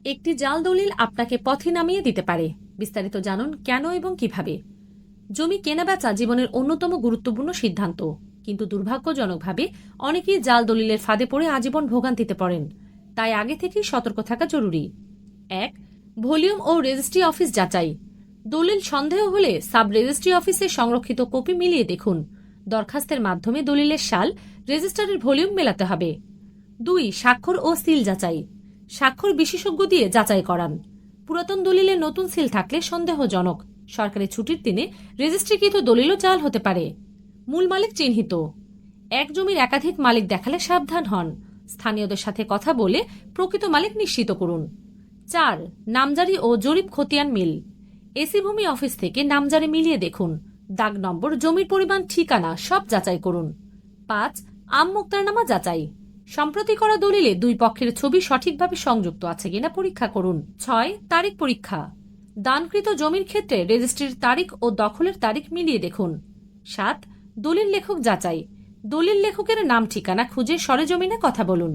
একটি জাল দলিল আপনাকে পথে নামিয়ে দিতে পারে। বিস্তারিত জানুন কেন এবং কিভাবে। জমি কেনাবেচা জীবনের অন্যতম গুরুত্বপূর্ণ সিদ্ধান্ত, কিন্তু দুর্ভাগ্যজনকভাবে অনেকেই জাল দলিলের ফাঁদে পড়ে আজীবন ভোগান্তিতে পড়েন। তাই আগে থেকেই সতর্ক থাকা জরুরি। 1. ভলিউম ও রেজিস্ট্রি অফিস যাচাই। দলিল সন্দেহ হলে সাব রেজিস্ট্রি অফিসে সংরক্ষিত কপি মিলিয়ে দেখুন। দরখাস্তের মাধ্যমে দলিলের সাল, রেজিস্টারের ভলিউম মেলাতে হবে। 2. স্বাক্ষর ও সিল যাচাই। স্বাক্ষর বিশেষজ্ঞ দিয়ে যাচাই করান। পুরাতন দলিলে নতুন সিল থাকলে সন্দেহজনক। সরকারি ছুটির দিনে রেজিস্ট্রিকৃত দলিলও জাল হতে পারে। মূল মালিক চিহ্নিত। এক জমির একাধিক মালিক দেখালে সাবধান হন। স্থানীয়দের সাথে কথা বলে প্রকৃত মালিক নিশ্চিত করুন। 4. নামজারি ও জরিপ খতিয়ান মিল। এসি ভূমি অফিস থেকে নামজারি মিলিয়ে দেখুন। দাগ নম্বর, জমির পরিমাণ, ঠিকানা সব যাচাই করুন। 5. আম মুক্তারনামা যাচাই। সম্প্রতি করা দলিলে দুই পক্ষের ছবি সঠিকভাবে সংযুক্ত আছে কিনা পরীক্ষা করুন। 6. তারিখ পরীক্ষা। দানকৃত জমির ক্ষেত্রে রেজিস্ট্রির তারিখ ও দখলের তারিখ মিলিয়ে দেখুন। 7. দলিল লেখক যাচাই। দলিল লেখকের নাম ঠিকানা খুঁজে সরেজমিনে কথা বলুন।